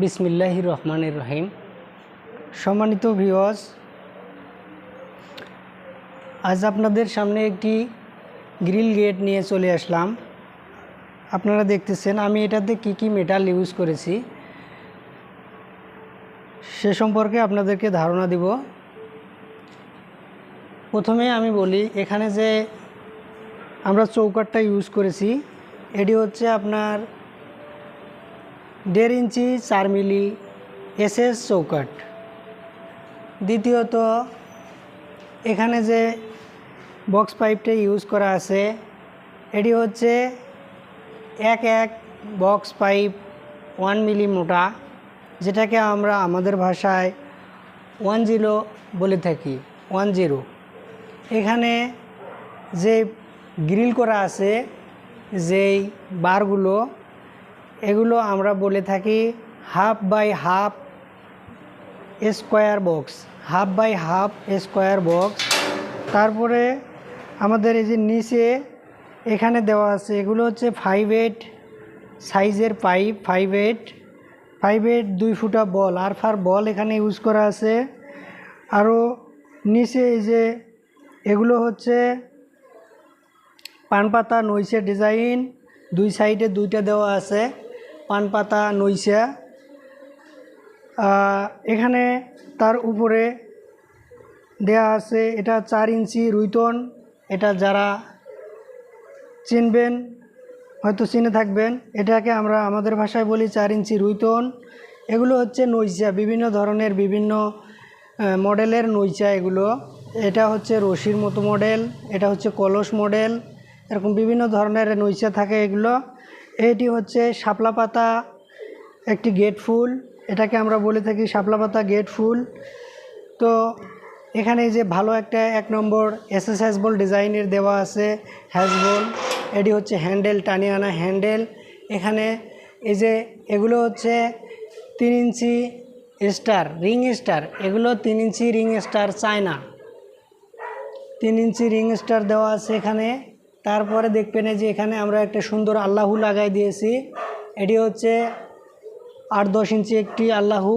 বিসমিল্লাহির রহমানির রহিম। সম্মানিত ভিউয়ার্স, আজ আপনাদের সামনে একটি গ্রিল গেট নিয়ে চলে আসলাম। আপনারা দেখতেছেন আমি এটাতে কি মেটাল ইউজ করেছি সে সম্পর্কে আপনাদেরকে ধারণা দিব। প্রথমে আমি বলি, এখানে যে আমরা চৌকাঠটা ইউজ করেছি এটি হচ্ছে আপনার 1.5 ইঞ্চি 4 মিলি এসএস চৌকাঠ। দ্বিতীয়ত, এখানে যে বক্স পাইপটা ইউজ করা আছে এটি হচ্ছে এক বক্স পাইপ 1 মিলি মোটা, যেটাকে আমরা আমাদের ভাষায় 10 বলে থাকি, 10। এখানে যে গ্রিল করা আছে যেই বারগুলো, এগুলো আমরা বলে থাকি 1/2 by 1/2 square box, 1/2 by 1/2 square box. তারপরে আমাদের এই যে নিচে এখানে দেওয়া আছে এগুলো হচ্ছে 5/8 সাইজের পাইপ, 5/8 2 ফুটা বল, আরফার বল এখানে ইউজ করা আছে। আরও নিচে এই যে এগুলো হচ্ছে পানপাতা নইসে ডিজাইন, 2 সাইডে 2টা দেওয়া আছে পানপাতা নইসা। এখানে তার উপরে দেয়া আছে এটা 4 ইঞ্চি রুইতন। এটা যারা চিনবেন হয়তো চিনে থাকবেন, এটাকে আমরা আমাদের ভাষায় বলি 4 ইঞ্চি রুইতন। এগুলো হচ্ছে নইচা, বিভিন্ন ধরনের বিভিন্ন মডেলের নইচা এগুলো। এটা হচ্ছে রশির মতো মডেল, এটা হচ্ছে কলস মডেল, এরকম বিভিন্ন ধরনের নইচা থাকে এগুলো। এটি হচ্ছে শাপলা পাতা একটি গেট ফুল, এটাকে আমরা বলে থাকি শাপলা পাতা গেট ফুল। তো এখানে যে ভালো একটা 1 নম্বর এসএস হ্যাজবল ডিজাইনের দেওয়া আছে হ্যাজবল। এটি হচ্ছে হ্যান্ডেল, টানিয়ে আনা হ্যান্ডেল। এখানে এই যে এগুলো হচ্ছে 3 ইঞ্চি স্টার, রিং স্টার, এগুলো 3 ইঞ্চি রিং স্টার চায়না, 3 ইঞ্চি রিং স্টার দেওয়া আছে এখানে। তারপরে দেখবেন যে এখানে আমরা একটা সুন্দর আল্লাহু লাগাই দিয়েছি, এটি হচ্ছে 8-10 ইঞ্চি একটি আল্লাহু।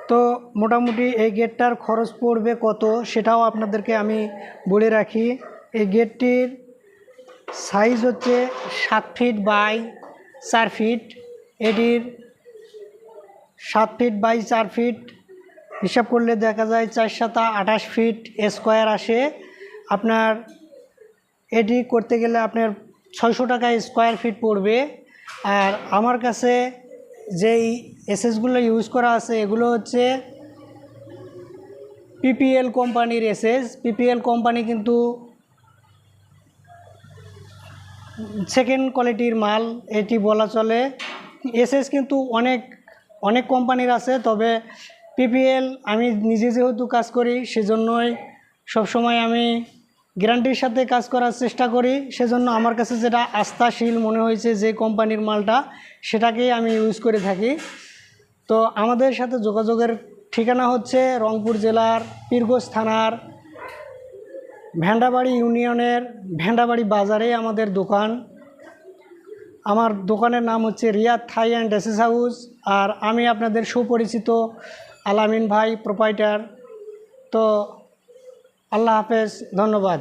তো মোটামুটি এই গেটটার খরচ পড়বে কত সেটাও আপনাদেরকে আমি বলে রাখি। এই গেটটির সাইজ হচ্ছে 7 ফিট বাই 4 ফিট। এটির 7 ফিট বাই 4 ফিট হিসাব করলে দেখা যায় 4×7 28 ফিট স্কোয়ার আসে। আপনার এটি করতে গেলে আপনার 600 টাকা স্কোয়ার ফিট পড়বে। আর আমার কাছে যেই এসএসগুলো ইউজ করা আছে এগুলো হচ্ছে পিপিএল কোম্পানির এসএস। পিপিএল কোম্পানি কিন্তু সেকেন্ড কোয়ালিটির মাল এটি বলা চলে। এসএস কিন্তু অনেক কোম্পানির আছে, তবে পিপিএল আমি নিজে যেহেতু কাজ করি সেজন্যই সবসময় আমি গ্যারান্টির সাথে কাজ করার চেষ্টা করি। সেজন্য আমার কাছে যেটা আস্থাশীল মনে হয়েছে যে কোম্পানির মালটা, সেটাকেই আমি ইউজ করে থাকি। তো আমাদের সাথে যোগাযোগের ঠিকানা হচ্ছে রংপুর জেলার পীরগঞ্জ থানার ভেন্ডাবাড়ি ইউনিয়নের ভেন্ডাবাড়ি বাজারে আমাদের দোকান। আমার দোকানের নাম হচ্ছে রিয়াদ থাই অ্যান্ড এসএস হাউস। আর আমি আপনাদের সুপরিচিত আলামিন ভাই, প্রোপাইটার। তো আল্লাহ হাফেজ, ধন্যবাদ।